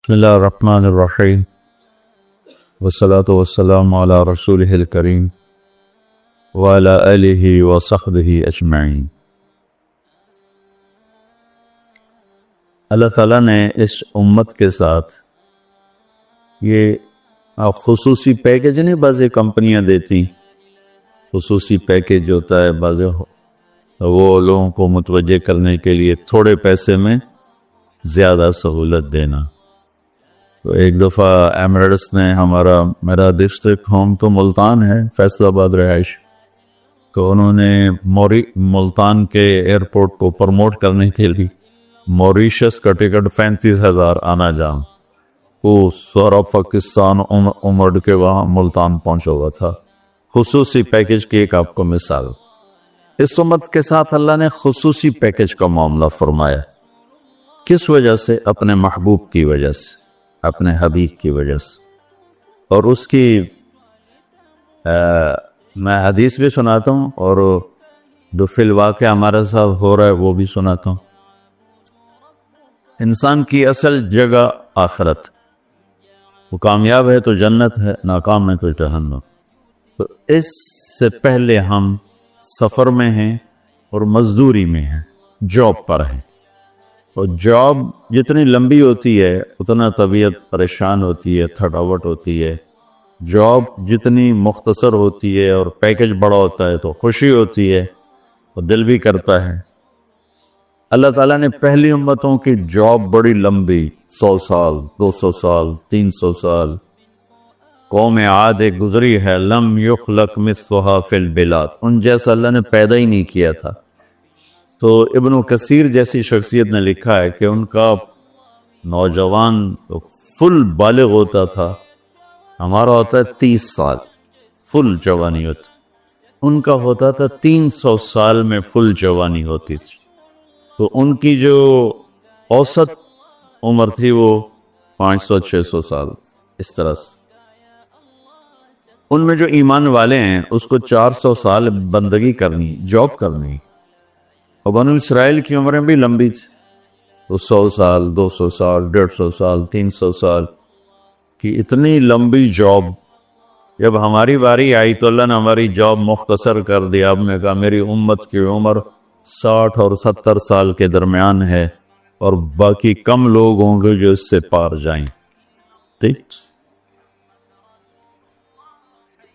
بسم اللہ الرحمن الرحیم والصلاة والسلام علی رسولہ الکریم وعلی آلہ وصحبہ اجمعین۔ اللہ تعالیٰ نے اس امت کے ساتھ یہ خصوصی پیکیج نہیں، بعض کمپنیاں دیتی خصوصی پیکیج ہوتا ہے، بعض وہ لوگوں کو متوجہ کرنے کے لیے تھوڑے پیسے میں زیادہ سہولت دینا۔ تو ایک دفعہ ایمریٹس نے میرا ڈسٹرکٹ ہوم تو ملتان ہے، فیصل آباد رہائش، تو انہوں نے ملتان کے ایئرپورٹ کو پروموٹ کرنے کے لیے موریشس کا ٹکٹ 35,000 آنا جام، وہ سورا پاکستان امڑ کے وہاں ملتان پہنچا ہوا تھا۔ خصوصی پیکیج کی ایک آپ کو مثال، اس امت کے ساتھ اللہ نے خصوصی پیکیج کا معاملہ فرمایا۔ کس وجہ سے؟ اپنے محبوب کی وجہ سے، اپنے حبیب کی وجہ سے۔ اور اس کی میں حدیث بھی سناتا ہوں اور جو فی الواقع ہمارے ساتھ ہو رہا ہے وہ بھی سناتا ہوں۔ انسان کی اصل جگہ آخرت، وہ کامیاب ہے تو جنت ہے، ناکام ہے تو جہنم۔ تو اس سے پہلے ہم سفر میں ہیں اور مزدوری میں ہیں، جاب پر ہیں، اور جاب جتنی لمبی ہوتی ہے اتنا طبیعت پریشان ہوتی ہے، تھکاوٹ ہوتی ہے۔ جاب جتنی مختصر ہوتی ہے اور پیکیج بڑا ہوتا ہے تو خوشی ہوتی ہے اور دل بھی کرتا ہے۔ اللہ تعالیٰ نے پہلی امتوں کی جاب بڑی لمبی، 100 سال، 200 سال، 300 سال۔ قوم عاد ایک گزری ہے، لم یخلق مثلھا فی البلاد، ان جیسا اللہ نے پیدا ہی نہیں کیا تھا۔ تو ابن کثیر جیسی شخصیت نے لکھا ہے کہ ان کا نوجوان فل بالغ ہوتا تھا، ہمارا ہوتا ہے 30 سال فل جوانی ہوتی، ان کا ہوتا تھا 300 سال میں فل جوانی ہوتی تھی۔ تو ان کی جو اوسط عمر تھی وہ 500-600 سال، اس طرح سے۔ ان میں جو ایمان والے ہیں اس کو 400 سال بندگی کرنی، جاب کرنی۔ اور بنو اسرائیل کی عمریں بھی لمبی تھی، تو 100 سال، 200 سال، 150 سال، 300 سال کی اتنی لمبی جاب۔ جب ہماری باری آئی تو اللہ نے ہماری جاب مختصر کر دیا۔ اب نے کہا میری امت کی عمر 60 اور 70 سال کے درمیان ہے، اور باقی کم لوگ ہوں گے جو اس سے پار جائیں۔ ٹھیک،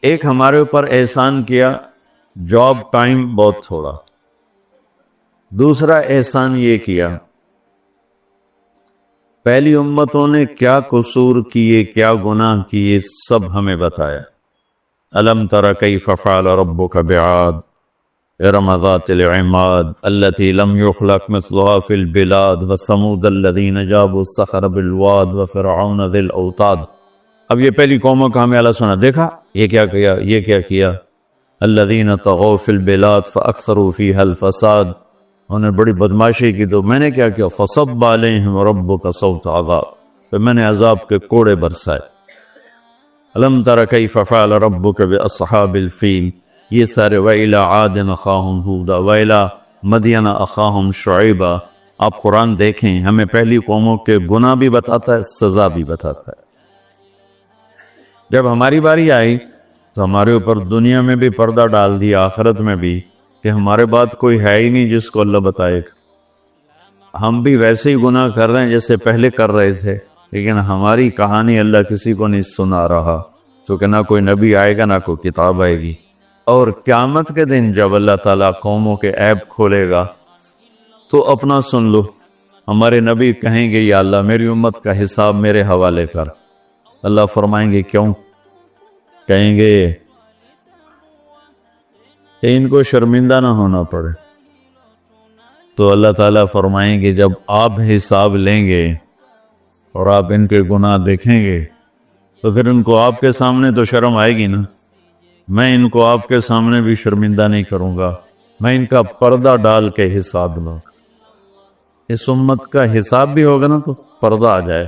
ایک ہمارے اوپر احسان کیا، جاب ٹائم بہت تھوڑا۔ دوسرا احسان یہ کیا، پہلی امتوں نے کیا قصور کیے، کیا گناہ کیے، سب ہمیں بتایا۔ الم تر کیف فعل ربک بعاد ارم ذات العماد التی لم یخلق مثلها فی البلاد وثمود الذین جابوا الصخر بالواد وفرعون ذی الاوتاد۔ اب یہ پہلی قوموں کا ہمیں اللہ سنا، دیکھا یہ کیا کیا، یہ کیا کیا۔ الذین طغوا فی البلاد فاکثروا فیہا الفساد، انہوں نے بڑی بدماشی کی، تو میں نے کیا کیا، فصب علیہم ربک صوت عذاب، تو میں نے عذاب کے کوڑے برسائے۔ الم تر کیف فعل ربک باصحاب الفیل، یہ سارے وَإِلَىٰ عَادٍ أَخَاهُمْ هُودًا وَإِلَىٰ مَدْيَنَ أَخَاهُمْ شُعَيْبًا۔ آپ قرآن دیکھیں، ہمیں پہلی قوموں کے گناہ بھی بتاتا ہے، سزا بھی بتاتا ہے۔ جب ہماری باری آئی تو ہمارے اوپر دنیا میں بھی پردہ ڈال دیا، آخرت میں بھی، کہ ہمارے بعد کوئی ہے ہی نہیں جس کو اللہ بتائے گا۔ ہم بھی ویسے ہی گناہ کر رہے ہیں جیسے پہلے کر رہے تھے، لیکن ہماری کہانی اللہ کسی کو نہیں سنا رہا، چونکہ نہ کوئی نبی آئے گا، نہ کوئی کتاب آئے گی۔ اور قیامت کے دن جب اللہ تعالیٰ قوموں کے عیب کھولے گا تو اپنا سن لو، ہمارے نبی کہیں گے یا اللہ میری امت کا حساب میرے حوالے کر۔ اللہ فرمائیں گے کیوں؟ کہیں گے کہ ان کو شرمندہ نہ ہونا پڑے۔ تو اللہ تعالیٰ فرمائیں گے جب آپ حساب لیں گے اور آپ ان کے گناہ دیکھیں گے تو پھر ان کو آپ کے سامنے تو شرم آئے گی نا، میں ان کو آپ کے سامنے بھی شرمندہ نہیں کروں گا، میں ان کا پردہ ڈال کے حساب لوں گا۔ اس امت کا حساب بھی ہوگا نا تو پردہ آ جائے،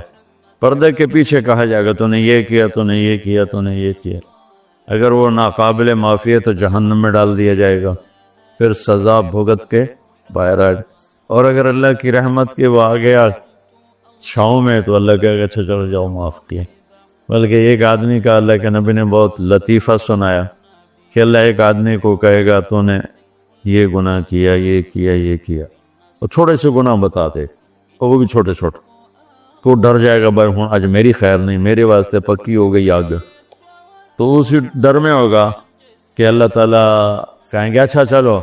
پردے کے پیچھے کہا جائے گا تو نے یہ کیا، تو نے یہ کیا، تو نے یہ کیا۔ اگر وہ ناقابل معافی ہے تو جہنم میں ڈال دیا جائے گا، پھر سزا بھگت کے باہر آ جائے۔ اور اگر اللہ کی رحمت کے وہ آ گیا چھاؤں میں تو اللہ کہے گا اچھا چلو جاؤ معاف کیا. بلکہ ایک آدمی کا اللہ کے نبی نے بہت لطیفہ سنایا کہ اللہ ایک آدمی کو کہے گا تو نے یہ گناہ کیا، یہ کیا، یہ کیا، اور چھوٹے سے گناہ بتا دے، اور وہ بھی چھوٹے چھوٹے، تو ڈر جائے گا بھائی ہوں آج میری خیر نہیں، میرے واسطے پکی ہو گئی آگ. تو اسی ڈر میں ہوگا کہ اللہ تعالیٰ کہیں گے اچھا چلو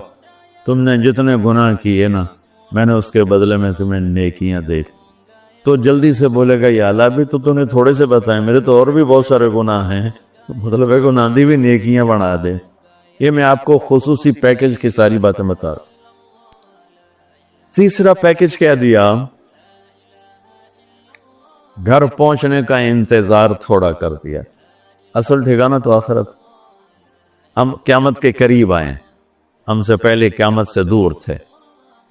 تم نے جتنے گناہ کیے نا میں نے اس کے بدلے میں تمہیں نیکیاں دے. تو جلدی سے بولے گا یا اللہ بھی تو نے تھوڑے سے بتائے، میرے تو اور بھی بہت سارے گناہ ہیں، مطلب ہے گناہ دی بھی نیکیاں بنا دے. یہ میں آپ کو خصوصی پیکج کی ساری باتیں بتا رہا ہوں. تیسرا پیکج کیا دیا؟ گھر پہنچنے کا انتظار تھوڑا کر دیا. اصل ٹھکانہ تو آخرت. ہم قیامت کے قریب آئے ہیں، ہم سے پہلے قیامت سے دور تھے،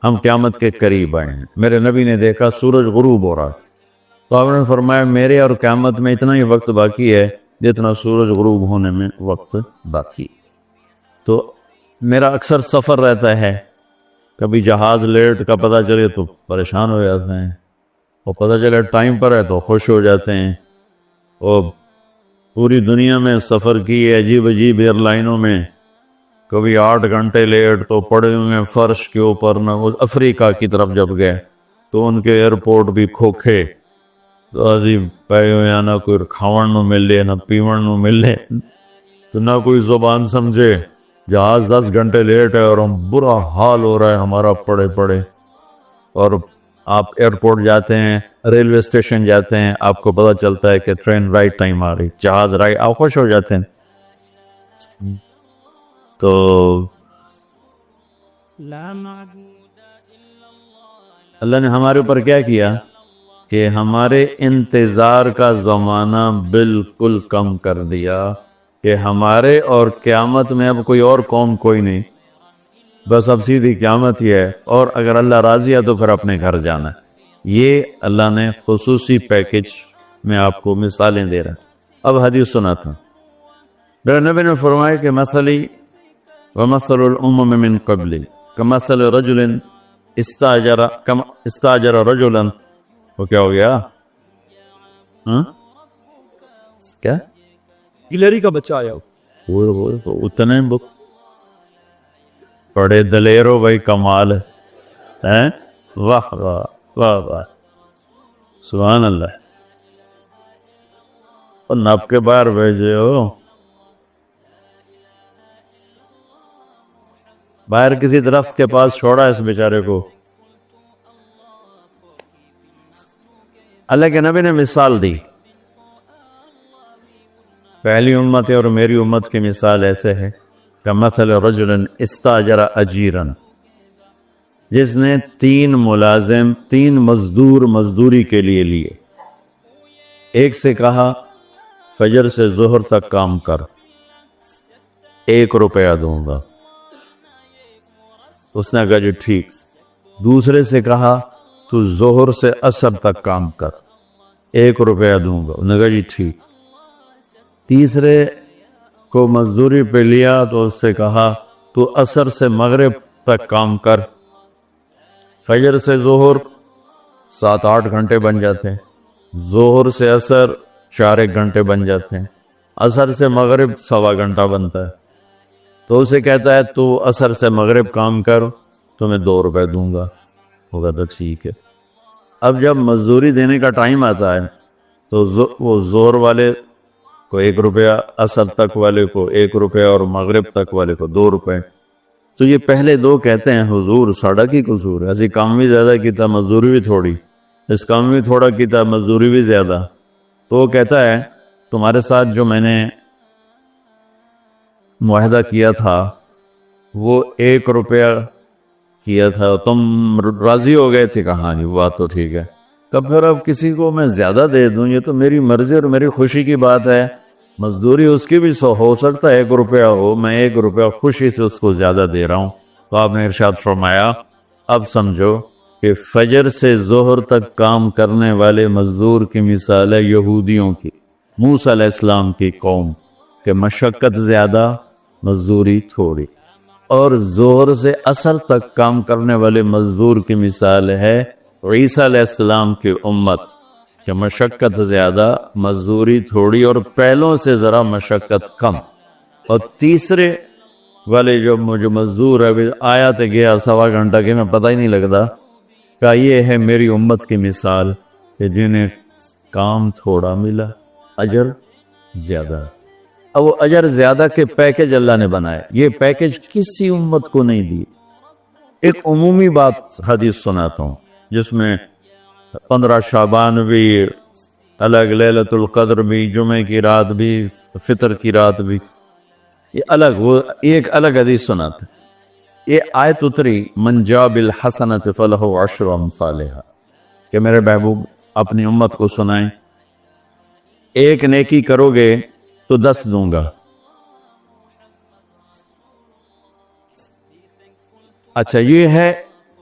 ہم قیامت کے قریب آئے ہیں. میرے نبی نے دیکھا سورج غروب ہو رہا تھا، تو آپ نے فرمایا میرے اور قیامت میں اتنا ہی وقت باقی ہے جتنا سورج غروب ہونے میں وقت باقی. تو میرا اکثر سفر رہتا ہے، کبھی جہاز لیٹ کا پتہ چلے تو پریشان ہو جاتے ہیں، اور پتہ چلے ٹائم پر ہے تو خوش ہو جاتے ہیں. اور پوری دنیا میں سفر کی عجیب عجیب ایئر لائنوں میں کبھی 8 گھنٹے لیٹ تو پڑے ہوئے فرش کے اوپر. نہ افریقہ کی طرف جب گئے تو ان کے ایئرپورٹ بھی کھوکھے، تو عظیم پے ہوئے، نہ کوئی کھاون نو ملے نہ پیون نو ملے، تو نہ کوئی زبان سمجھے. جہاز 10 گھنٹے لیٹ ہے اور ہم برا حال ہو رہا ہے ہمارا پڑے پڑے. اور آپ ایئرپورٹ جاتے ہیں، ریلوے اسٹیشن جاتے ہیں، آپ کو پتہ چلتا ہے کہ ٹرین رائٹ ٹائم آ رہی، جہاز رائٹ، آپ خوش ہو جاتے ہیں. تو اللہ نے ہمارے اوپر کیا کیا کہ ہمارے انتظار کا زمانہ بالکل کم کر دیا، کہ ہمارے اور قیامت میں اب کوئی اور قوم کوئی نہیں، بس اب سیدھی قیامت ہی ہے، اور اگر اللہ راضی ہے تو پھر اپنے گھر جانا ہے. یہ اللہ نے خصوصی پیکج میں آپ کو مثالیں دے رہا ہے. اب حدیث سناتا ہوں. میرے نبی نے فرمایا کہ مثلی ومثل الامم من قبلی کمثل رجل استاجر رجلا. وہ کیا ہو گیا؟ کیا گلری کا بچہ آیا وہ اتنے بڑے دلیر ہو بھائی، کمال ہے. واہ واہ واہ واہ، سبحان اللہ. اور نب کے باہر بھیجے ہو، باہر کسی درخت کے پاس چھوڑا اس بیچارے کو. اللہ کے نبی نے مثال دی. پہلی امت اور میری امت کی مثال ایسے ہے کہ مثل رجل استاجر اجیرا، جس نے 3 ملازم 3 مزدور مزدوری کے لیے. ایک سے کہا فجر سے ظہر تک کام کر، 1 روپیہ دوں گا. اس نے کہا جی ٹھیک. دوسرے سے کہا تو ظہر سے عصر تک کام کر، 1 روپیہ دوں گا. اس نے کہا جی ٹھیک. تیسرے کو مزدوری پہ لیا تو اس سے کہا تو عصر سے مغرب تک کام کر. فجر سے ظہر 7-8 گھنٹے بن جاتے ہیں، ظہر سے عصر 4-1 گھنٹے بن جاتے ہیں، عصر سے مغرب 1.25 گھنٹہ بنتا ہے. تو اسے کہتا ہے تو عصر سے مغرب کام کر، تو میں 2 روپے دوں گا. ہوگا تو ٹھیک ہے. اب جب مزدوری دینے کا ٹائم آتا ہے تو وہ ظہر والے کو 1 روپیہ، عصر تک والے کو 1 روپیہ، اور مغرب تک والے کو 2 روپے. تو یہ پہلے 2 کہتے ہیں حضور ساڑا کی قصور ہے، ایسی کام بھی زیادہ کیتا مزدوری بھی تھوڑی، اس کام بھی تھوڑا کیتا مزدوری بھی زیادہ. تو وہ کہتا ہے تمہارے ساتھ جو میں نے معاہدہ کیا تھا وہ 1 روپیہ کیا تھا، تم راضی ہو گئے تھے. کہا نہیں، بات تو ٹھیک ہے. کب پھر اب کسی کو میں زیادہ دے دوں، یہ تو میری مرضی اور میری خوشی کی بات ہے. مزدوری اس کی بھی ہو سکتا ہے 1 روپیہ ہو، میں 1 روپیہ خوشی سے اس کو زیادہ دے رہا ہوں. تو آپ نے ارشاد فرمایا اب سمجھو کہ فجر سے ظہر تک کام کرنے والے مزدور کی مثال ہے یہودیوں کی، موسیٰ علیہ السلام کی قوم، کہ مشقت زیادہ مزدوری تھوڑی. اور ظہر سے عصر تک کام کرنے والے مزدور کی مثال ہے عیسیٰ علیہ السلام کی امت کہ مشقت زیادہ، مزدوری تھوڑی اور پہلوں سے ذرا مشقت کم، اور تیسرے والے جو مزدور ہے آیا تو گیا سوا گھنٹہ کے میں پتہ ہی نہیں لگتا، کہ یہ ہے میری امت کی مثال کہ جنہیں کام تھوڑا ملا اجر زیادہ۔ اب وہ اجر زیادہ کے پیکج اللہ نے بنائے، یہ پیکج کسی امت کو نہیں دی۔ ایک عمومی بات حدیث سناتا ہوں جس میں 15 شعبان بھی الگ، لیلۃ القدر بھی، جمعہ کی رات بھی، فطر کی رات بھی، یہ الگ، وہ ایک الگ حدیث سناتے۔ یہ آیت اتری من جاء بالحسنۃ فلہ عشر امثالھا، کہ میرے محبوب اپنی امت کو سنائیں ایک نیکی کرو گے تو 10 دوں گا۔ اچھا، یہ ہے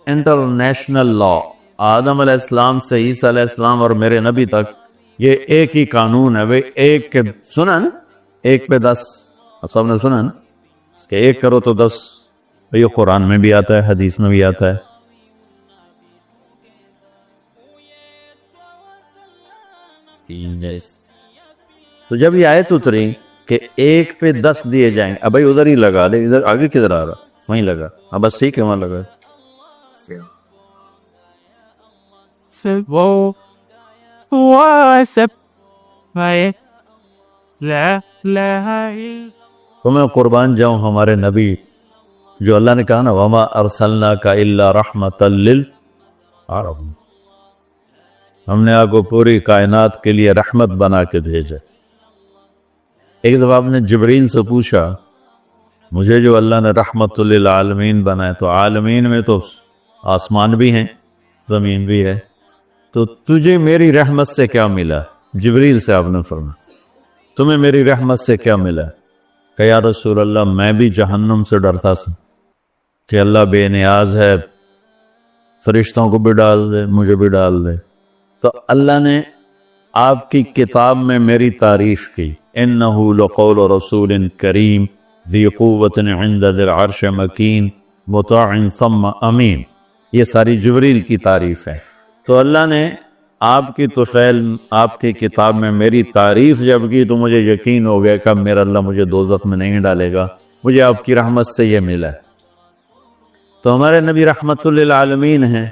انٹرنیشنل لا، آدم علیہ السلام سے عیسیٰ علیہ السلام اور میرے نبی تک یہ ایک ہی قانون ہے۔ بھئی ایک کے سنا نا، ایک پہ 10، اب سب نے سنا نا کہ ایک کرو تو 10، یہ قرآن میں بھی آتا ہے، حدیث میں بھی آتا ہے۔ تو جب یہ آیت اتری کہ ایک پہ 10 دیے جائیں، اب بھائی ادھر ہی لگا لے، ادھر آگے کدھر آ رہا، وہیں لگا، اب بس ٹھیک ہے وہاں لگا۔ تو میں قربان جاؤں ہمارے نبی، جو اللہ نے کہا نا وَمَا أَرْسَلْنَاكَ إِلَّا رَحْمَةً لِلْعَالَمِينَ، ہم نے آپ کو پوری کائنات کے لیے رحمت بنا کے بھیجا۔ ایک دفعہ آپ نے جبرائیل سے پوچھا مجھے جو اللہ نے رحمت للعالمین بنائے، تو عالمین میں تو آسمان بھی ہیں زمین بھی ہے، تو تجھے میری رحمت سے کیا ملا؟ جبرائیل سے آپ نے فرمایا تمہیں میری رحمت سے کیا ملا؟ کہ یا رسول اللہ میں بھی جہنم سے ڈرتا تھا کہ اللہ بے نیاز ہے، فرشتوں کو بھی ڈال دے مجھے بھی ڈال دے، تو اللہ نے آپ کی کتاب میں میری تعریف کی، انہو لقول رسول کریم ذی قوت عند ذی العرش مکین مطاع ثم امین، یہ ساری جبرائیل کی تعریف ہے۔ تو اللہ نے آپ کی طفیل آپ کی کتاب میں میری تعریف جب کی تو مجھے یقین ہو گیا کہ میرا اللہ مجھے دوزخ میں نہیں ڈالے گا، مجھے آپ کی رحمت سے یہ ملا۔ تو ہمارے نبی رحمت للعالمین ہیں۔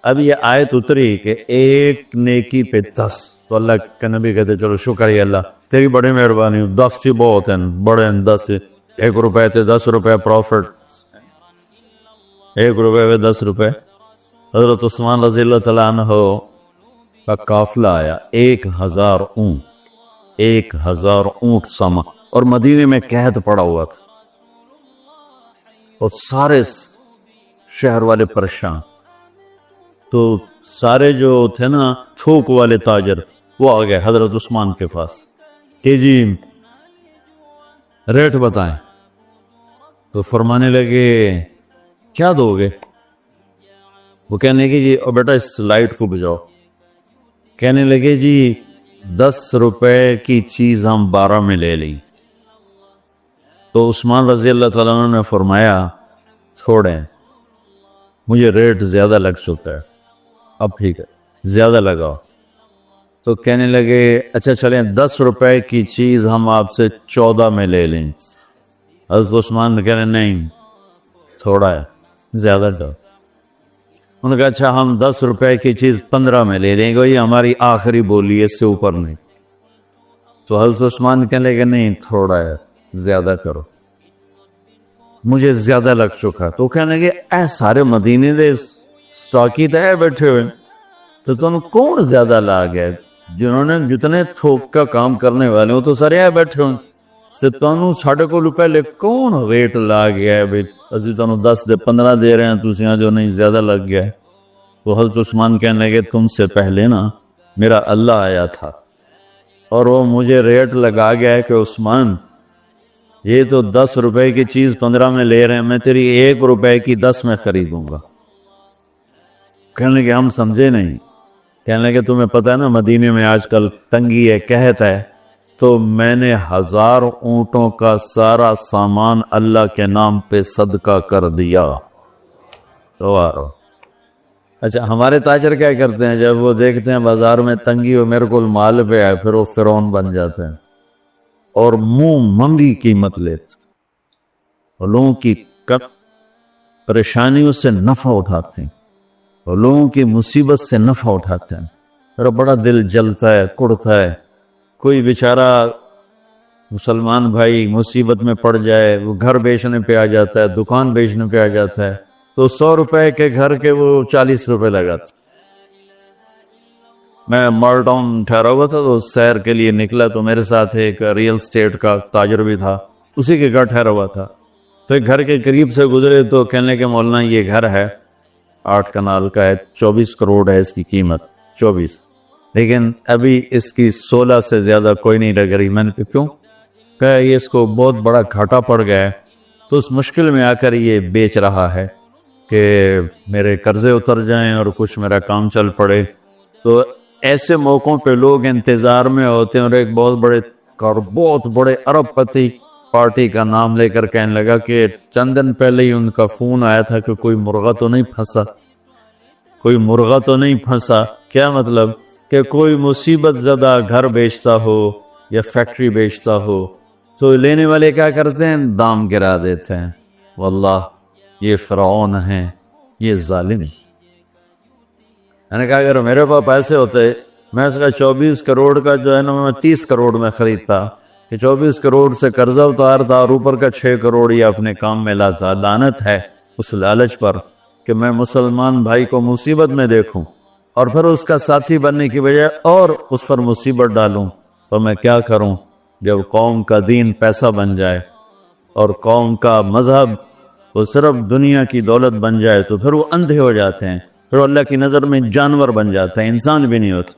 اب یہ آیت اتری کہ ایک نیکی پہ 10، تو اللہ کے نبی کہتے چلو شکر ہے اللہ تیری بڑی مہربانی، 10 سے بہت ہیں، بڑے ہیں 10، 1 روپے تھے 10 روپے پروفٹ، 1 روپے پہ 10 روپے۔ حضرت عثمان رضی اللہ تعالیٰ عنہ کا قافلہ آیا، 1000 اونٹ، 1000 اونٹ سما، اور مدینے میں قحط پڑا ہوا تھا، اور سارے شہر والے پریشان۔ تو سارے جو تھے نا تھوک والے تاجر وہ آ گئے حضرت عثمان کے پاس کہ جی ریٹ بتائیں، تو فرمانے لگے کیا دو گے؟ وہ کہنے لگے جی اور بیٹا اس لائٹ کو بجھاؤ، کہنے لگے جی 10 روپے کی چیز ہم 12 میں لے لیں۔ تو عثمان رضی اللہ تعالیٰ عنہ نے فرمایا چھوڑیں، مجھے ریٹ زیادہ لگ چکا ہے، اب ٹھیک ہے زیادہ لگاؤ۔ تو کہنے لگے اچھا چلیں 10 روپے کی چیز ہم آپ سے 14 میں لے لیں۔ حضرت عثمان نے کہنے نہیں تھوڑا ہے زیادہ ڈر۔ انہوں نے کہا اچھا ہم 10 روپے کی چیز 15 میں لے لیں گے، یہ ہماری آخری بولی ہے، اس سے اوپر نہیں۔ تو حضرت عثمان کہنے لگے نہیں تھوڑا ہے زیادہ کرو، مجھے زیادہ لگ چکا۔ تو کہنے لگے اے سارے مدینے دے سٹاکی تے بیٹھے ہوئے، تو تم کون زیادہ لا گئے؟ جنہوں نے جتنے تھوک کا کام کرنے والے ہوں تو سارے بیٹھے ہوئے، تو تمہیں ساڑھے کو پہلے کون ریٹ لا گیا ہے بھائی اسی تمہیں 10 دے 15 دے رہے ہیں، تو یہاں جو نہیں زیادہ لگ گیا ہے۔ تو حضرت عثمان کہنے لگے تم سے پہلے نا میرا اللہ آیا تھا اور وہ مجھے ریٹ لگا گیا ہے کہ عثمان یہ تو 10 روپے کی چیز 15 میں لے رہے ہیں، میں تیری 1 روپے کی 10 میں خریدوں گا۔ کہنے لگے ہم سمجھے نہیں۔ کہنے لگے تمہیں پتہ ہے نا مدینے میں آج کل تنگی ہے قحط ہے، تو میں نے 1000 اونٹوں کا سارا سامان اللہ کے نام پہ صدقہ کر دیا۔ اچھا ہمارے تاجر کیا کرتے ہیں، جب وہ دیکھتے ہیں بازار میں تنگی ہو میرے کو مال پہ ہے، پھر وہ فرعون بن جاتے ہیں اور منہ منگی قیمت لیتے اور لوگوں کی پریشانیوں سے نفع اٹھاتے ہیں اور لوگوں کی مصیبت سے نفع اٹھاتے ہیں. میرا بڑا دل جلتا ہے، کڑتا ہے. کوئی بیچارہ مسلمان بھائی مصیبت میں پڑ جائے، وہ گھر بیچنے پہ آ جاتا ہے، دکان بیچنے پہ آ جاتا ہے، تو 100 روپے کے گھر کے وہ 40 روپے لگاتا. میں مال ٹاؤن ٹھہرا ہوا تھا تو سیر کے لیے نکلا، تو میرے ساتھ ایک ریئل اسٹیٹ کا تاجر بھی تھا، اسی کے گھر ٹھہرا ہوا تھا. تو ایک گھر کے قریب سے گزرے تو کہنے لگے مولانا یہ گھر ہے 8 کنال کا ہے، 24 کروڑ ہے اس کی قیمت، 24، لیکن ابھی اس کی 16 سے زیادہ کوئی نہیں لگ رہی. میں نے کہا کیوں؟ کہا یہ اس کو بہت بڑا گھاٹا پڑ گیا ہے، تو اس مشکل میں آ کر یہ بیچ رہا ہے کہ میرے قرضے اتر جائیں اور کچھ میرا کام چل پڑے. تو ایسے موقعوں پہ لوگ انتظار میں ہوتے ہیں، اور ایک بہت بڑے ارب پتی پارٹی کا نام لے کر کہنے لگا کہ چند دن پہلے ہی ان کا فون آیا تھا کہ کوئی مرغا تو نہیں پھنسا، کوئی مرغا تو نہیں پھنسا. کیا مطلب؟ کہ کوئی مصیبت زدہ گھر بیچتا ہو یا فیکٹری بیچتا ہو تو لینے والے کیا کرتے ہیں؟ دام گرا دیتے ہیں. واللہ یہ فرعون ہیں، یہ ظالم ہیں. میں نے کہا اگر میرے پاس پیسے ہوتے میں اس کا 24 کروڑ کا جو ہے نا میں 30 کروڑ میں خریدتا، کہ 24 کروڑ سے قرضہ اتارتا اور اوپر کا 6 کروڑ یہ اپنے کام میں لاتا. لعنت ہے اس لالچ پر کہ میں مسلمان بھائی کو مصیبت میں دیکھوں اور پھر اس کا ساتھی بننے کی بجائے اور اس پر مصیبت ڈالوں. تو میں کیا کروں؟ جب قوم کا دین پیسہ بن جائے اور قوم کا مذہب وہ صرف دنیا کی دولت بن جائے تو پھر وہ اندھے ہو جاتے ہیں، پھر اللہ کی نظر میں جانور بن جاتے ہیں، انسان بھی نہیں ہوتے.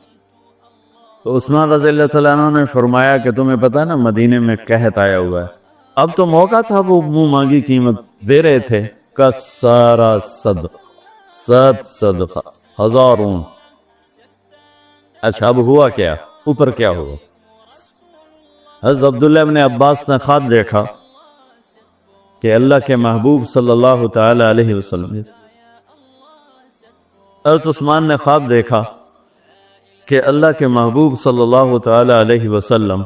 تو عثمان رضی اللہ تعالیٰ عنہ نے فرمایا کہ تمہیں پتہ ہے نا مدینے میں قحط آیا ہوا ہے، اب تو موقع تھا، وہ منہ مانگی قیمت دے رہے تھے. کا سارا صدقہ ہزاروں. اچھا اب ہوا کیا؟ اوپر کیا ہوا؟ حضرت عبداللہ ابن عباس نے خواب دیکھا کہ اللہ کے محبوب صلی اللہ تعالی علیہ وسلم، حضرت عثمان نے خواب دیکھا کہ اللہ کے محبوب صلی اللہ تعالی علیہ وسلم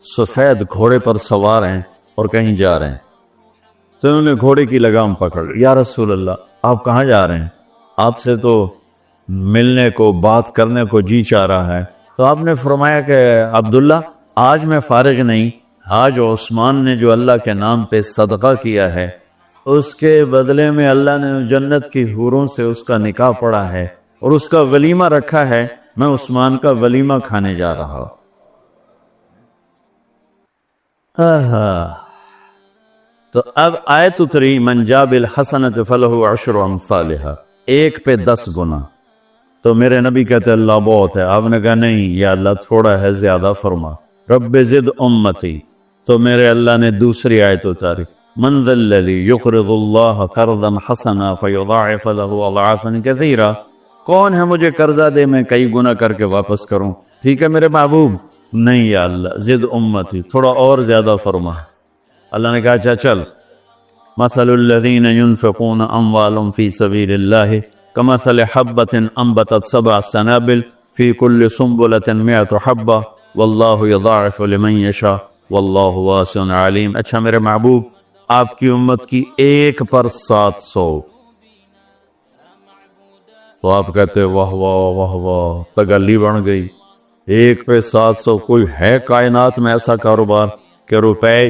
سفید گھوڑے پر سوار ہیں اور کہیں جا رہے ہیں. تو انہوں نے گھوڑے کی لگام پکڑ لی. یا رسول اللہ آپ کہاں جا رہے ہیں؟ آپ سے تو ملنے کو بات کرنے کو جی چاہ رہا ہے. تو آپ نے فرمایا کہ عبداللہ آج میں فارغ نہیں، آج عثمان نے جو اللہ کے نام پہ صدقہ کیا ہے اس کے بدلے میں اللہ نے جنت کی حوروں سے اس کا نکاح پڑھا ہے اور اس کا ولیمہ رکھا ہے، میں عثمان کا ولیمہ کھانے جا رہا ہوں. تو اب آیت اتری من جاء بالحسنۃ فلہ عشر امثالھا، 1 پہ 10 گنا. تو میرے نبی کہتے اللہ بہت ہے. آپ نے کہا نہیں یا اللہ تھوڑا ہے، زیادہ فرما. رب زد امتی. تو میرے اللہ نے دوسری آیت اتاری من ذا الذی یقرض اللہ قرضا حسنا فیضاعف له اضعافا کثیرا، کون ہے مجھے قرضہ دے میں کئی گنا کر کے واپس کروں. ٹھیک ہے میرے محبوب، نہیں یا اللہ زد امتی، تھوڑا اور زیادہ فرما. اللہ نے کہا اچھا چل. مثل الذین ينفقون اموالهم فی سبیل اللہ کمثل حبۃ انبتت 7 سنابل فی کل سنبلۃ 100 حبۃ واللہ یضاعف لمن یشاء واللہ واسع علیم. اچھا میرے محبوب آپ کی امت کی 1 پر 700. تو آپ کہتے واہ واہ واہ واہ، تگلی بن گئی. 1 پہ 700، کوئی ہے کائنات میں ایسا کاروبار کہ روپے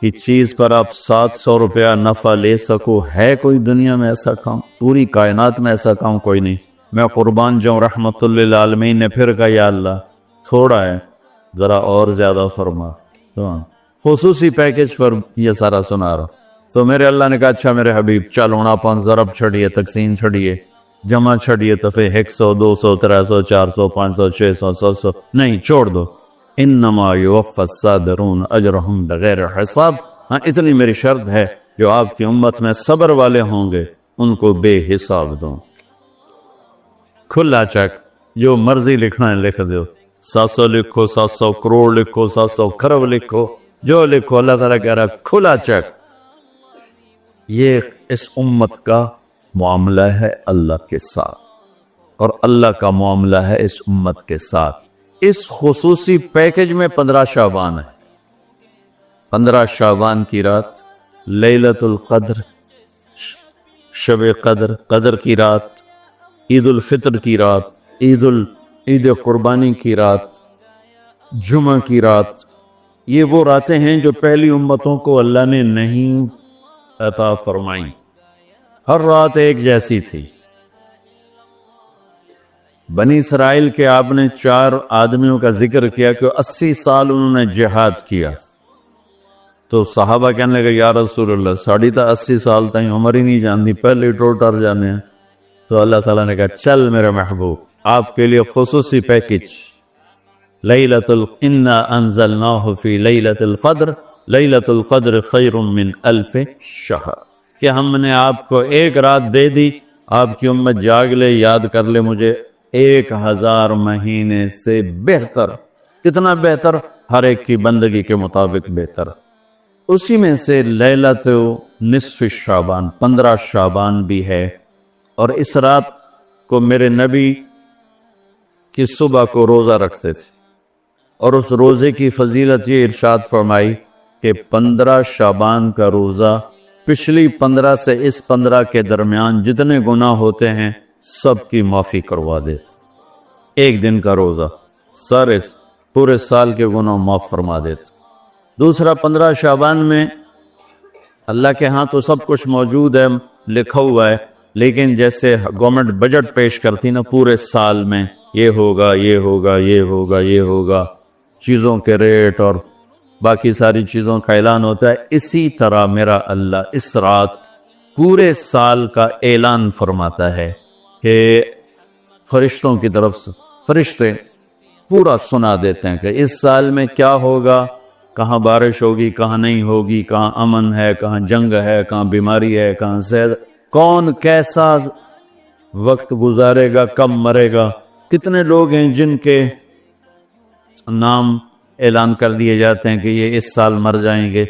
کی چیز پر آپ 700 روپیہ نفع لے سکو؟ ہے کوئی دنیا میں ایسا کام؟ پوری کائنات میں ایسا کام کوئی نہیں. میں قربان جاؤں. رحمت للعالمین نے پھر کہا یا اللہ تھوڑا ہے، ذرا اور زیادہ فرما. خصوصی پیکج پر یہ سارا سنا رہا. تو میرے اللہ نے کہا اچھا میرے حبیب چل ہوں آپ ضرب چھڑیے، تقسیم چھڑیے، جمع چھڑیے، تو پھر 100 200 300 400 500 600 700 نہیں چھوڑ دو. انما یوفی الصابرون اجرہم بغیر حساب. ہاں اتنی میری شرط ہے جو آپ کی امت میں صبر والے ہوں گے ان کو بے حساب دوں. کھلا چیک، جو مرضی لکھنا ہے لکھ دو. 700 لکھو، 700 کروڑ لکھو، 700 کھرب لکھو، جو لکھو. اللہ تعالیٰ کہہ رہا کھلا چیک. یہ اس امت کا معاملہ ہے اللہ کے ساتھ، اور اللہ کا معاملہ ہے اس امت کے ساتھ۔ اس خصوصی پیکج میں 15 شعبان ہے۔ 15 شعبان کی رات لیلۃ القدر، شب قدر، قدر کی رات، عید الفطر کی رات، عید قربانی کی رات، جمعہ کی رات، یہ وہ راتیں ہیں جو پہلی امتوں کو اللہ نے نہیں عطا فرمائیں۔ ہر رات ایک جیسی تھی۔ بنی اسرائیل کے آپ نے 4 آدمیوں کا ذکر کیا کہ 80 سال انہوں نے جہاد کیا، تو صحابہ کہنے لگے یا رسول اللہ ساڑھی تا 80 سال تائیں عمر ہی نہیں جاندی، پہلے ٹوٹر جانے ہیں۔ تو اللہ تعالیٰ نے کہا چل میرے محبوب، آپ کے لیے خصوصی پیکج، انا انزلناہ فی لیلۃ القدر، لیلۃ القدر خیر من 1000 شہر، کہ ہم نے آپ کو ایک رات دے دی، آپ کی امت جاگ لے، یاد کر لے مجھے، 1000 مہینے سے بہتر۔ کتنا بہتر؟ ہر ایک کی بندگی کے مطابق بہتر۔ اسی میں سے لیلۃ نصف شعبان، 15 شعبان بھی ہے، اور اس رات کو میرے نبی کی صبح کو روزہ رکھتے تھے، اور اس روزے کی فضیلت یہ ارشاد فرمائی کہ 15 شعبان کا روزہ پچھلی 15 سے اس 15 کے درمیان جتنے گناہ ہوتے ہیں سب کی معافی کروا دیتے۔ ایک دن کا روزہ سارے پورے سال کے گناہ معاف فرما دیتے۔ دوسرا 15 شعبان میں اللہ کے ہاں تو سب کچھ موجود ہے، لکھا ہوا ہے، لیکن جیسے گورنمنٹ بجٹ پیش کرتی نا پورے سال میں، یہ ہوگا یہ ہوگا یہ ہوگا یہ ہوگا، چیزوں کے ریٹ اور باقی ساری چیزوں کا اعلان ہوتا ہے، اسی طرح میرا اللہ اس رات پورے سال کا اعلان فرماتا ہے کہ فرشتوں کی طرف سے فرشتے پورا سنا دیتے ہیں کہ اس سال میں کیا ہوگا، کہاں بارش ہوگی، کہاں نہیں ہوگی، کہاں امن ہے، کہاں جنگ ہے، کہاں بیماری ہے، کہاں صحت، کون کیسا وقت گزارے گا، کب مرے گا، کتنے لوگ ہیں جن کے نام اعلان کر دیے جاتے ہیں کہ یہ اس سال مر جائیں گے،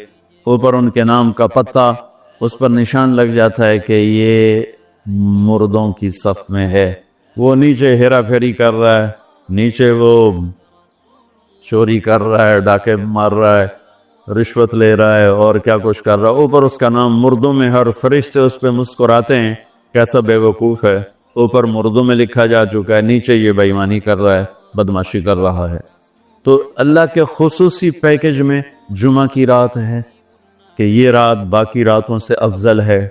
اوپر ان کے نام کا پتہ اس پر نشان لگ جاتا ہے کہ یہ مردوں کی صف میں ہے۔ وہ نیچے ہیرا پھیری کر رہا ہے، نیچے وہ چوری کر رہا ہے، ڈاکے مار رہا ہے، رشوت لے رہا ہے اور کیا کچھ کر رہا ہے، اوپر اس کا نام مردوں میں، ہر فرشتے اس پہ مسکراتے ہیں کیسا بے وقوف ہے، اوپر مردوں میں لکھا جا چکا ہے، نیچے یہ بے ایمانی کر رہا ہے، بدمعاشی کر رہا ہے۔ تو اللہ کے خصوصی پیکج میں جمعہ کی رات ہے کہ یہ رات باقی راتوں سے افضل ہے،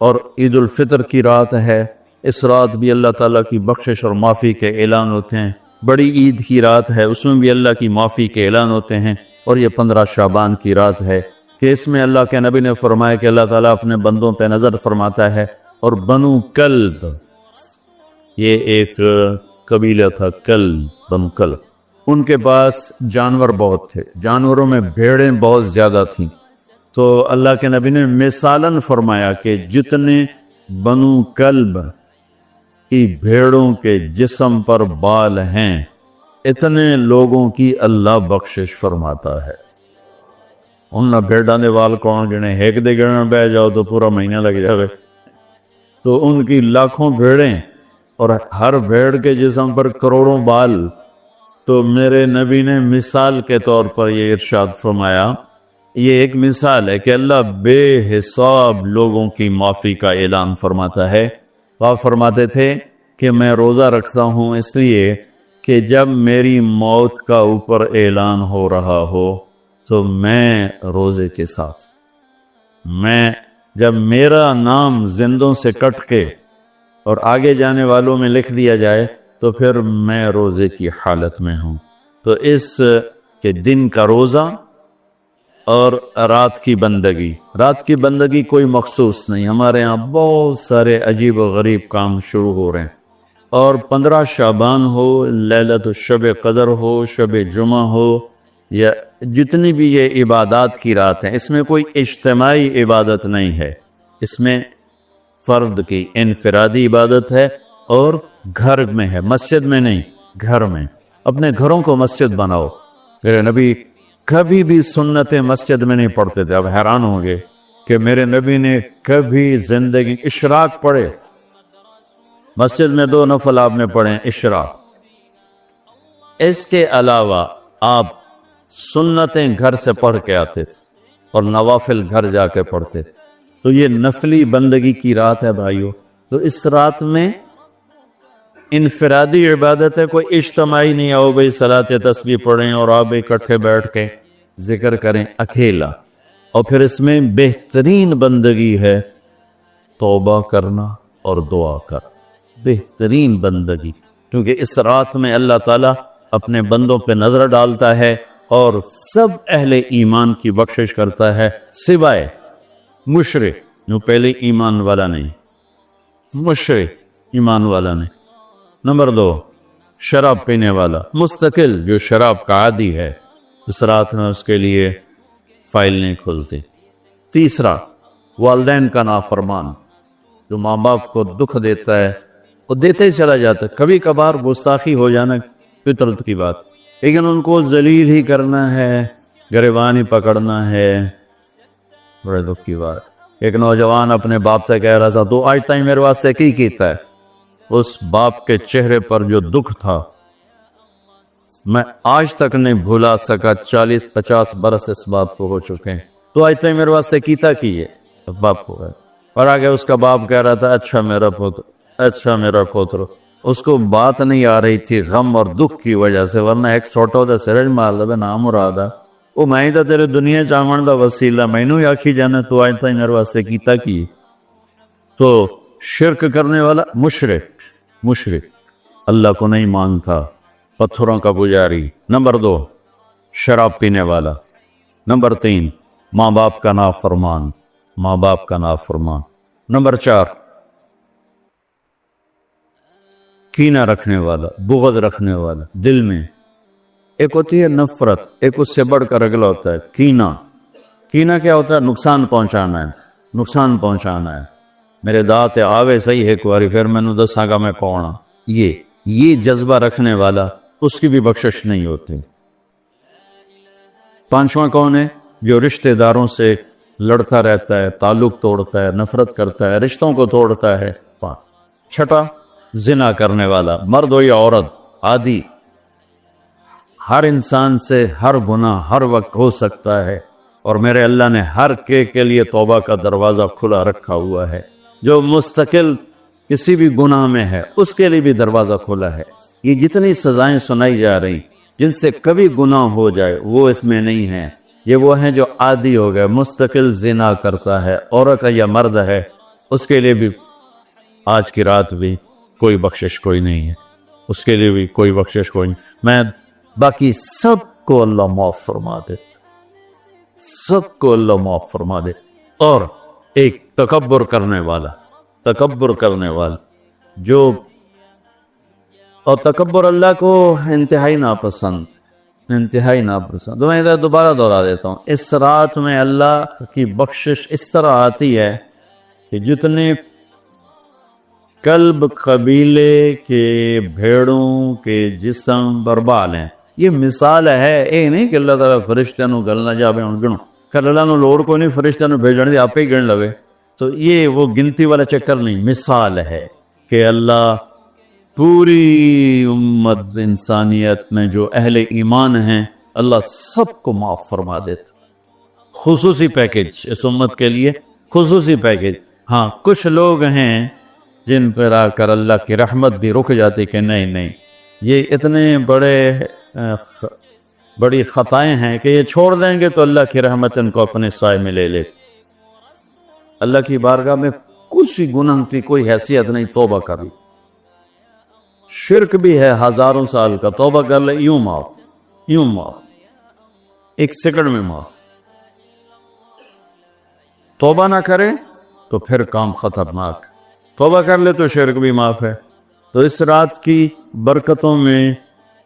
اور عید الفطر کی رات ہے، اس رات بھی اللہ تعالیٰ کی بخشش اور معافی کے اعلان ہوتے ہیں۔ بڑی عید کی رات ہے، اس میں بھی اللہ کی معافی کے اعلان ہوتے ہیں، اور یہ 15 شعبان کی رات ہے کہ اس میں اللہ کے نبی نے فرمایا کہ اللہ تعالیٰ اپنے بندوں پہ نظر فرماتا ہے، اور بنو کلب، یہ ایک قبیلہ تھا، کلب، بنو کلب، ان کے پاس جانور بہت تھے، جانوروں میں بھیڑیں بہت زیادہ تھیں، تو اللہ کے نبی نے مثالاً فرمایا کہ جتنے بنو کلب کی بھیڑوں کے جسم پر بال ہیں اتنے لوگوں کی اللہ بخشش فرماتا ہے۔ ان بھیڑاں دے وال کون گنے، ایک دے گنے بہ جاؤ تو پورا مہینہ لگ جاوے، تو ان کی لاکھوں بھیڑیں اور ہر بھیڑ کے جسم پر کروڑوں بال۔ تو میرے نبی نے مثال کے طور پر یہ ارشاد فرمایا، یہ ایک مثال ہے کہ اللہ بے حساب لوگوں کی معافی کا اعلان فرماتا ہے۔ آپ فرماتے تھے کہ میں روزہ رکھتا ہوں اس لیے کہ جب میری موت کا اوپر اعلان ہو رہا ہو تو میں روزے کے ساتھ، میں جب میرا نام زندوں سے کٹ کے اور آگے جانے والوں میں لکھ دیا جائے تو پھر میں روزے کی حالت میں ہوں۔ تو اس کے دن کا روزہ اور رات کی بندگی، رات کی بندگی کوئی مخصوص نہیں، ہمارے ہاں بہت سارے عجیب و غریب کام شروع ہو رہے ہیں، اور 15 شعبان ہو، لیلۃ الشب قدر ہو، شب جمعہ ہو، یا جتنی بھی یہ عبادات کی رات ہیں، اس میں کوئی اجتماعی عبادت نہیں ہے، اس میں فرد کی انفرادی عبادت ہے، اور گھر میں ہے، مسجد میں نہیں، گھر میں۔ اپنے گھروں کو مسجد بناؤ۔ میرے نبی کبھی بھی سنت مسجد میں نہیں پڑھتے تھے۔ اب حیران ہوں گے کہ میرے نبی نے کبھی زندگی اشراق پڑھے، مسجد میں 2 نفل آپ نے پڑھے اشراق، اس کے علاوہ آپ سنتیں گھر سے پڑھ کے آتے تھے اور نوافل گھر جا کے پڑھتے تھے، تو یہ نفلی بندگی کی رات ہے بھائیو۔ تو اس رات میں انفرادی عبادت ہے، کوئی اجتماعی نہیں آؤ بھائی صلاۃ تسبیح پڑھیں اور آپ اکٹھے بیٹھ کے ذکر کریں، اکیلا۔ اور پھر اس میں بہترین بندگی ہے توبہ کرنا اور دعا کرنا، بہترین بندگی، کیونکہ اس رات میں اللہ تعالیٰ اپنے بندوں پہ نظر ڈالتا ہے اور سب اہل ایمان کی بخشش کرتا ہے، سوائے مشرک جو پہلے ایمان والا نہیں، مشرک ایمان والا نہیں۔ نمبر 2، شراب پینے والا مستقل جو شراب کا عادی ہے، اس رات میں اس کے لیے فائل نہیں کھلتی۔ تیسرا، والدین کا نافرمان جو ماں باپ کو دکھ دیتا ہے، وہ دیتے ہی چلا جاتا ہے، کبھی کبھار گستاخی ہو جانا فطرت کی بات، لیکن ان کو ذلیل ہی کرنا ہے، گریبان ہی پکڑنا ہے، بڑے دکھ کی بات۔ ایک نوجوان اپنے باپ سے کہہ رہا تھا تو آج تک میرے واسطے کی کیتا ہے، اس باپ کے چہرے پر جو دکھ تھا میں آج تک نہیں بھولا سکا، 40-50 برس اس باپ کو ہو چکے ہیں، تو آج تک میرے واسطے کیتا کی ہے باپ کو ہے۔ اور آگے اس کا باپ کہہ رہا تھا اچھا میرا پوتر، اچھا میرا پوتر۔ اس کو بات نہیں آ رہی تھی غم اور دکھ کی وجہ سے، ورنہ ایک سوٹو دے سرج مار لبے نام مرادا، وہ میں تا تیرے دنیا چاہمن دا وسیلہ، میں نو آکھی جانا تو آج تک میرے واسطے کیتا کی۔ تو شرک کرنے والا مشرک اللہ کو نہیں مانتا، پتھروں کا پجاری۔ نمبر 2، شراب پینے والا۔ نمبر 3، ماں باپ کا نافرمان، ماں باپ کا نافرمان۔ نمبر 4، کینہ رکھنے والا، بغض رکھنے والا دل میں۔ ایک ہوتی ہے نفرت، ایک اس سے بڑھ کر اگلا ہوتا ہے کینہ۔ کینہ کیا ہوتا ہے؟ نقصان پہنچانا ہے، نقصان پہنچانا ہے، میرے دانت آوے صحیح ایک باری پھر میں نے دساں گا میں کون ہاں۔ یہ جذبہ رکھنے والا اس کی بھی بخشش نہیں ہوتی۔ 5واں کون ہے؟ جو رشتہ داروں سے لڑتا رہتا ہے، تعلق توڑتا ہے، نفرت کرتا ہے، رشتوں کو توڑتا ہے۔ 6، زنا کرنے والا، مرد ہو یا عورت، عادی، ہر انسان سے ہر گناہ ہر وقت ہو سکتا ہے، اور میرے اللہ نے ہر کے لیے توبہ کا دروازہ کھلا رکھا ہوا ہے۔ جو مستقل کسی بھی گناہ میں ہے اس کے لیے بھی دروازہ کھلا ہے۔ یہ جتنی سزائیں سنائی جا رہی جن سے کبھی گناہ ہو جائے وہ اس میں نہیں ہیں، یہ وہ ہیں جو عادی ہو گئے، مستقل زنا کرتا ہے، عورت یا مرد ہے، اس کے لیے بھی آج کی رات بھی کوئی بخشش کوئی نہیں ہے، اس کے لیے بھی کوئی بخشش کوئی نہیں۔ میں باقی سب کو اللہ معاف فرما دے، سب کو اللہ معاف فرما دے۔ اور ایک تکبر کرنے والا جو، اور تکبر اللہ کو انتہائی ناپسند۔ تو میں ادھر دوبارہ دہرا دیتا ہوں، اس رات میں اللہ کی بخشش اس طرح آتی ہے کہ جتنے کلب قبیلے کے بھیڑوں کے جسم بربال ہیں، یہ مثال ہے، اے نہیں کہ اللہ تعالیٰ فرشتہ نو گلنا جاوے ہوں گنو، کل اللہ نو لوڑ کو نہیں فرشتہ نو بھیجنے دی، آپ ہی گن لوے، تو یہ وہ گنتی والا چکر نہیں، مثال ہے کہ اللہ پوری امت انسانیت میں جو اہل ایمان ہیں اللہ سب کو معاف فرما دیتا۔ خصوصی پیکج اس امت کے لیے، خصوصی پیکج۔ ہاں کچھ لوگ ہیں جن پر آ کر اللہ کی رحمت بھی رک جاتی کہ نہیں یہ اتنے بڑی خطائیں ہیں کہ یہ چھوڑ دیں گے تو اللہ کی رحمت ان کو اپنے سائے میں لے لے۔ اللہ کی بارگاہ میں کچھ گناہ کی کوئی حیثیت نہیں، توبہ کر لے۔ شرک بھی ہے ہزاروں سال کا، توبہ کر لے یوں معاف، ایک سیکنڈ میں معاف۔ توبہ نہ کرے تو پھر کام خطرناک، توبہ کر لے تو شرک بھی معاف ہے۔ تو اس رات کی برکتوں میں،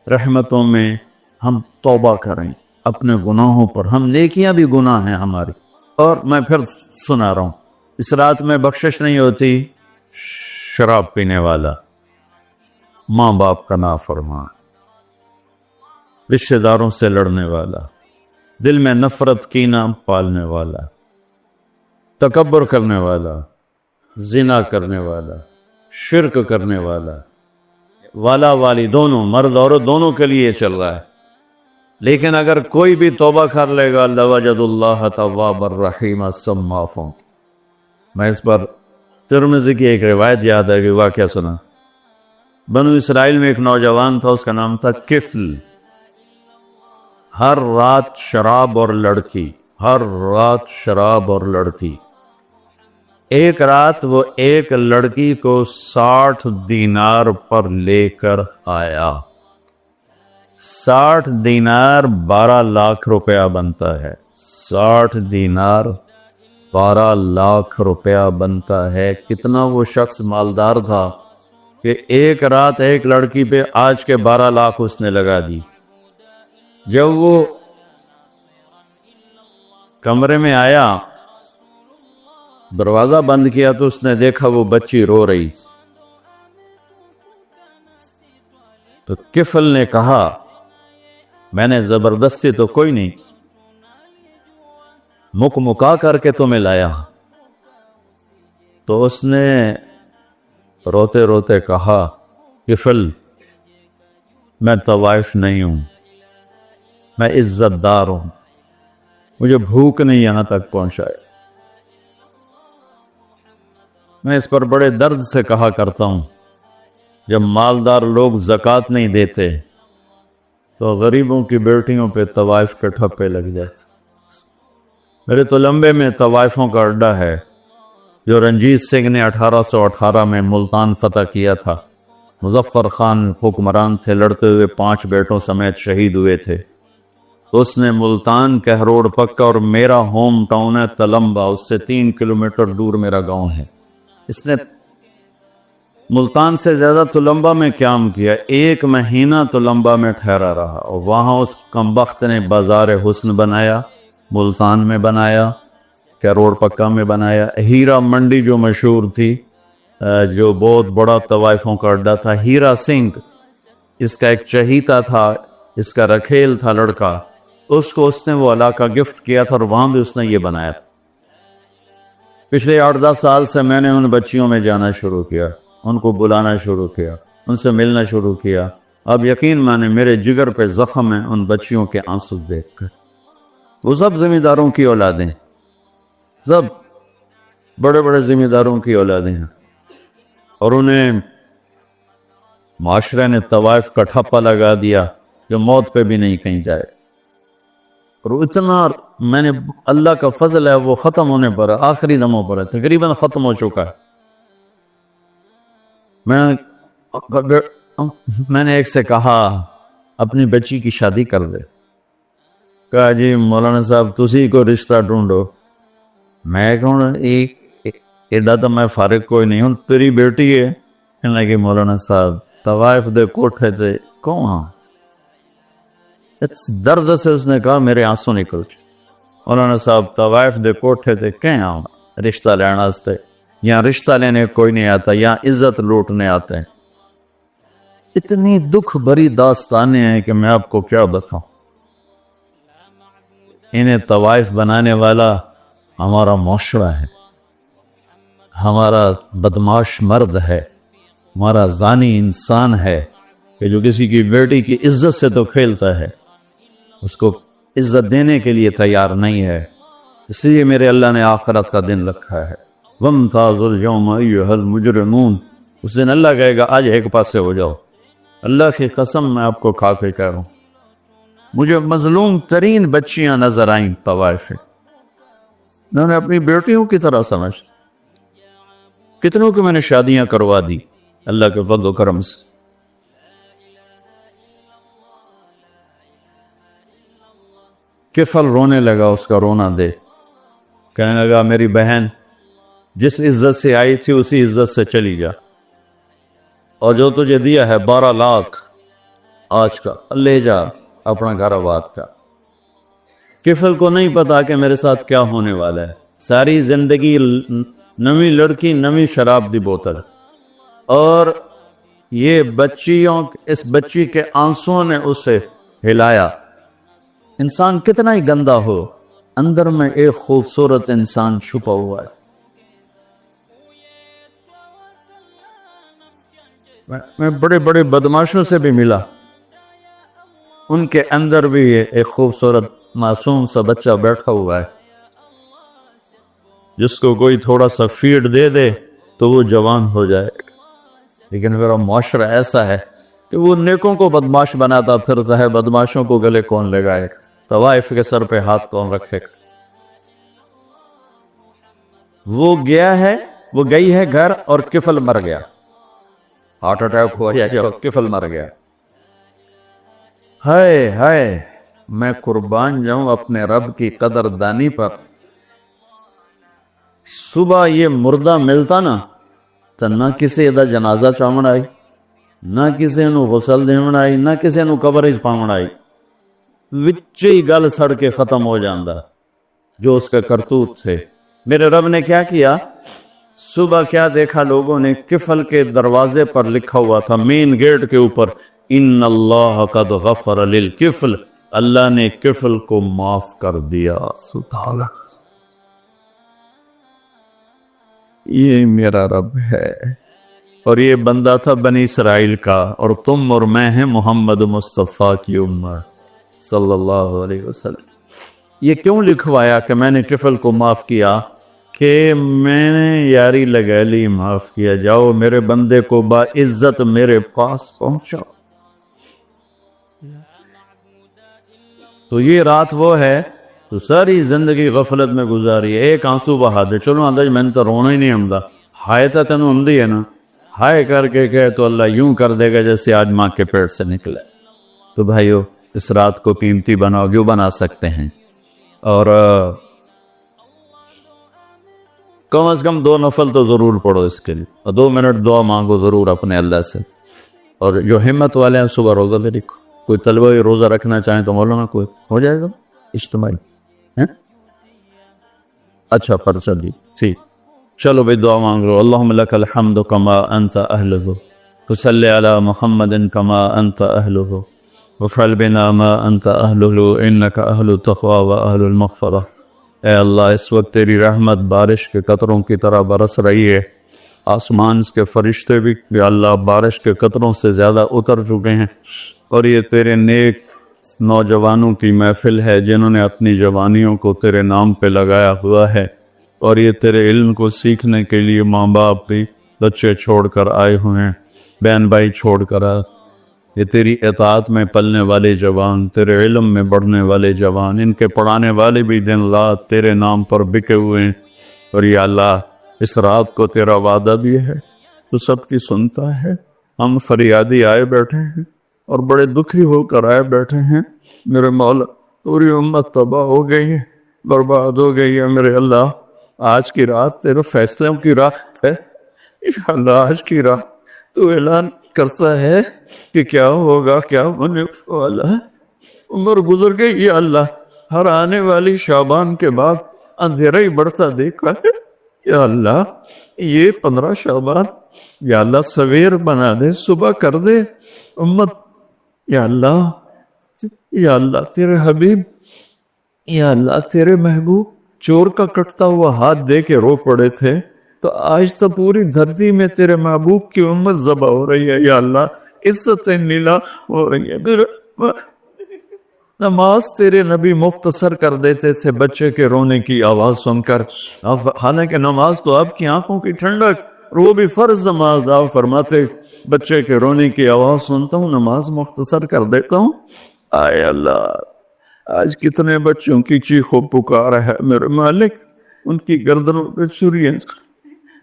رحمتوں میں ہم توبہ کریں اپنے گناہوں پر، ہم نیکیاں بھی گناہ ہیں ہماری۔ اور میں پھر سنا رہا ہوں، اس رات میں بخشش نہیں ہوتی شراب پینے والا، ماں باپ کا نافرمان، رشتہ داروں سے لڑنے والا، دل میں نفرت کینہ پالنے والا، تکبر کرنے والا، زنا کرنے والا، شرک کرنے والا، والا والی دونوں، مرد عورت دونوں کے لیے چل رہا ہے۔ لیکن اگر کوئی بھی توبہ کر لے گا لوجد اللہ تواب الرحیم، سب معاف ہوں۔ میں اس پر ترمذی کی ایک روایت یاد ہے کہ واقعہ سنا۔ بنو اسرائیل میں ایک نوجوان تھا، اس کا نام تھا کفل۔ ہر رات شراب اور لڑکی، ہر رات شراب اور لڑکی۔ ایک رات وہ ایک لڑکی کو 60 دینار پر لے کر آیا۔ 60 دینار 12 لاکھ روپیہ بنتا ہے۔ 60 دینار 12 لاکھ روپیہ بنتا ہے۔ کتنا وہ شخص مالدار تھا کہ ایک رات ایک لڑکی پہ آج کے 12 لاکھ اس نے لگا دی۔ جب وہ کمرے میں آیا، دروازہ بند کیا تو اس نے دیکھا وہ بچی رو رہی۔ تو کفل نے کہا میں نے زبردستی تو کوئی نہیں، مکا کر کے تمہیں لایا۔ تو اس نے روتے روتے کہا کفل میں طوائف نہیں ہوں، میں عزت دار ہوں، مجھے بھوک نہیں یہاں تک پہنچائے۔ میں اس پر بڑے درد سے کہا کرتا ہوں، جب مالدار لوگ زکوٰۃ نہیں دیتے تو غریبوں کی بیٹیوں پہ طوائف کے ٹھپے لگ جاتے۔ میرے تلمبے میں طوائفوں کا اڈا ہے جو رنجیت سنگھ نے 1818 میں ملتان فتح کیا تھا۔ مظفر خان حکمران تھے، لڑتے ہوئے 5 بیٹوں سمیت شہید ہوئے تھے۔ تو اس نے ملتان کہروڑ پکا، اور میرا ہوم ٹاؤن ہے تلمبا، اس سے 3 کلومیٹر دور میرا گاؤں ہے۔ اس نے ملتان سے زیادہ تلمبا میں قیام کیا، 1 مہینہ تلمبا میں ٹھہرا رہا، اور وہاں اس کمبخت نے بازار حسن بنایا، ملتان میں بنایا، کہروڑ پکا میں بنایا۔ ہیرا منڈی جو مشہور تھی، جو بہت بڑا طوائفوں کا اڈا تھا، ہیرا سنگھ اس کا ایک چہیتا تھا، اس کا رکھیل تھا لڑکا، اس کو اس نے وہ علاقہ گفٹ کیا تھا، اور وہاں بھی اس نے یہ بنایا تھا۔ پچھلے 8-10 سال سے میں نے ان بچیوں میں جانا شروع کیا، ان کو بلانا شروع کیا، ان سے ملنا شروع کیا۔ اب یقین مانے میرے جگر پہ زخم ہے ان بچیوں کے آنسو دیکھ کر۔ وہ سب ذمہ داروں کی اولادیں، سب بڑے بڑے ذمہ داروں کی اولادیں ہیں، اور انہیں معاشرے نے طوائف کا ٹھپا لگا دیا جو موت پہ بھی نہیں کہیں جائے۔ اور اتنا میں نے، اللہ کا فضل ہے، وہ ختم ہونے پر ہے، آخری دموں پر ہے، تقریباً ختم ہو چکا ہے۔ میں نے ایک سے کہا اپنی بچی کی شادی کر دے۔ کہا جی مولانا صاحب تسی کو رشتہ ڈھونڈو۔ میں کہوں ایڈا تو میں فارغ کوئی نہیں ہوں، تیری بیٹی ہے۔ کہنے لگی مولانا صاحب طوائف دے کوٹھے تھے کہاں؟ درد سے اس نے کہا میرے آنسو نکل چکے۔ مولانا صاحب طوائف دے کوٹھے تھے کہاں رشتہ لینا واسطے؟ یہاں رشتہ لینے کوئی نہیں آتا، یہاں عزت لوٹنے آتے ہیں۔ اتنی دکھ بری داستانیں ہیں کہ میں آپ کو کیا بتاؤں۔ انہیں طوائف بنانے والا ہمارا معاشرہ ہے، ہمارا بدماش مرد ہے، ہمارا زانی انسان ہے کہ جو کسی کی بیٹی کی عزت سے تو کھیلتا ہے، اس کو عزت دینے کے لیے تیار نہیں ہے۔ اس لیے میرے اللہ نے آخرت کا دن رکھا ہے، وَامْتَازُوا الْيَوْمَ أَيُّهَا الْمُجْرِمُونَ۔ اس دن اللہ کہے گا آج ایک پاس سے ہو جاؤ۔ اللہ کی قسم میں آپ کو کھا کے کہہ رہا ہوں، مجھے مظلوم ترین بچیاں نظر آئیں طوائف، انہوں نے اپنی بیٹیوں کی طرح سمجھ، کتنوں کی میں نے شادیاں کروا دی اللہ کے فضل و کرم سے۔ کفل رونے لگا، اس کا رونا دے، کہنے لگا میری بہن جس عزت سے آئی تھی اسی عزت سے چلی جا، اور جو تجھے دیا ہے 12 لاکھ آج کا لے جا اپنا گھر آباد کا۔ کفل کو نہیں پتا کہ میرے ساتھ کیا ہونے والا ہے، ساری زندگی نویں لڑکی نویں شراب دی بوتل، اور یہ اس بچی کے آنسوں نے اسے ہلایا۔ انسان کتنا ہی گندا ہو، اندر میں ایک خوبصورت انسان چھپا ہوا ہے۔ میں بڑے بڑے بدماشوں سے بھی ملا، ان کے اندر بھی ایک خوبصورت معصوم سا بچہ بیٹھا ہوا ہے، جس کو کوئی تھوڑا سا فیڈ دے دے تو وہ جوان ہو جائے. لیکن میرا معاشرہ ایسا ہے کہ وہ نیکوں کو بدماش بناتا پھرتا ہے، بدماشوں کو گلے کون لگائے گا، طوائف کے سر پہ ہاتھ کون رکھے گا. وہ گئی ہے گھر اور کفل مر گیا، ہارٹ اٹیک ہوا یا جو کفل مر گیا. ہائے ہائے، میں قربان جاؤں اپنے رب کی قدر دانی پر. صبح یہ مردہ ملتا نا تو نہ کسی دا جنازہ چاون آئی، نہ کسی نو غسل دیون آئی، نہ کسی نو قبر پاون آئی، وچے ہی گل سڑ کے ختم ہو جاندہ جو اس کے کرتوت تھے. میرے رب نے کیا کیا؟ صبح کیا دیکھا لوگوں نے؟ کفل کے دروازے پر لکھا ہوا تھا، مین گیٹ کے اوپر، ان اللہ قد غفر للکفل، اللہ نے کفل کو معاف کر دیا. سبحان اللہ، یہ میرا رب ہے. اور یہ بندہ تھا بنی اسرائیل کا، اور تم اور میں ہیں محمد مصطفیٰ کی امت صلی اللہ علیہ وسلم. یہ کیوں لکھوایا کہ میں نے کفل کو معاف کیا؟ کہ میں نے یاری لگا لی، معاف کیا. جاؤ میرے بندے کو باعزت میرے پاس پہنچاؤ. تو یہ رات وہ ہے تو ساری زندگی غفلت میں گزاری ہے. ایک آنسو بہا دے، چلو انداز میں نے تو رونا ہی نہیں آمدا، ہائے تا تینوں آمدی ہے نا، ہائے کر کے کہے تو اللہ یوں کر دے گا جیسے آج ماں کے پیٹ سے نکلے. تو بھائیو، اس رات کو قیمتی بناؤ جو بنا سکتے ہیں، اور کم از کم 2 نفل تو ضرور پڑھو اس کے لیے، اور 2 منٹ دعا مانگو ضرور اپنے اللہ سے. اور جو ہمت والے ہیں صبح روزہ بھی رکھو. کوئی طلبہ روزہ رکھنا چاہیں تو مولانا کوئی ہو جائے گا اجتماعی. اچھا پرچہ دی، ٹھیک. چلو بھئی دعا مانگ لو. اللہم لک الحمد کما انت اہلہ، فصلی علی محمد کما انت اہلہ، وفعل بنا ما انت اہلہ انک اہل التقوی و اہل المغفرہ. اے اللہ، اس وقت تیری رحمت بارش کے قطروں کی طرح برس رہی ہے. آسمان کے فرشتے بھی یا اللہ بارش کے قطروں سے زیادہ اتر چکے ہیں، اور یہ تیرے نیک نوجوانوں کی محفل ہے جنہوں نے اپنی جوانیوں کو تیرے نام پہ لگایا ہوا ہے، اور یہ تیرے علم کو سیکھنے کے لیے ماں باپ بھی بچے چھوڑ کر آئے ہوئے ہیں، بہن بھائی چھوڑ کر آئے. یہ تیری اطاعت میں پلنے والے جوان، تیرے علم میں بڑھنے والے جوان، ان کے پڑھانے والے بھی دن رات تیرے نام پر بکے ہوئے ہیں. اور یا اللہ، اس رات کو تیرا وعدہ بھی ہے، تو سب کی سنتا ہے. ہم فریادی آئے بیٹھے ہیں اور بڑے دکھی ہو کر آئے بیٹھے ہیں. میرے مولا، پوری امت تباہ ہو گئی ہے، برباد ہو گئی ہے. میرے اللہ، آج کی رات تیرے فیصلوں کی رات ہے. انشاءاللہ آج کی رات تو اعلان کرتا ہے کہ کیا ہوگا، کیا ہونے والا ہے. عمر گزر گئی یا اللہ، ہر آنے والی شعبان کے بعد اندھیرا ہی بڑھتا دیکھا ہے. یا اللہ، یہ 15 شعبان یا اللہ سویر بنا دے، صبح کر دے امت. یا اللہ تیرے حبیب، یا اللہ تیرے محبوب چور کا کٹتا ہوا ہاتھ دے کے رو پڑے تھے، تو آج تو پوری دھرتی میں تیرے محبوب کی امت ذبح ہو رہی ہے. یا اللہ، عزتیں نیلا ہو رہی ہے. نماز تیرے نبی مختصر کر دیتے تھے بچے کے رونے کی آواز سن کر. حالانکہ نماز تو آپ کی آنکھوں کی ٹھنڈک، اور وہ بھی فرض نماز. آپ فرماتے بچے کے رونے کی آواز سنتا ہوں، نماز مختصر کر دیتا ہوں. آئے اللہ، آج کتنے بچوں کی چیخ و پکار ہے میرے مالک. ان کی گردنوں پہ چھریاں،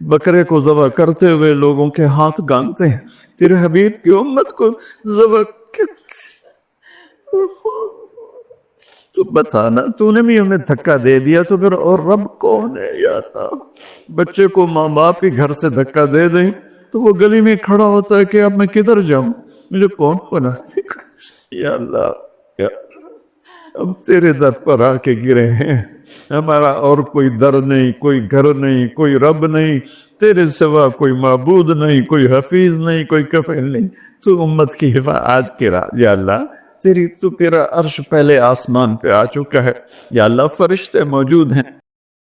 بکرے کو ذبح کرتے ہوئے لوگوں کے ہاتھ گانتے ہیں. تیرے حبیب کی امت کو ذبح تو بتانا، تو نے بھی ہمیں دھکا دے دیا تو پھر اور رب کون ہے؟ یا اللہ، بچے کو ماں باپ کے گھر سے دھکا دے دیں تو وہ گلی میں کھڑا ہوتا ہے کہ اب میں کدھر جاؤں، مجھے کون بناتے. یا اللہ، ہم تیرے در پر آ کے گرے ہیں. ہمارا اور کوئی در نہیں، کوئی گھر نہیں، کوئی رب نہیں، تیرے سوا کوئی معبود نہیں، کوئی حفیظ نہیں، کوئی کفیل نہیں. تو امت کی حفاظت آج کی رات یا اللہ، تیرا عرش پہلے آسمان پہ آ چکا ہے. یا اللہ، فرشتے موجود ہیں.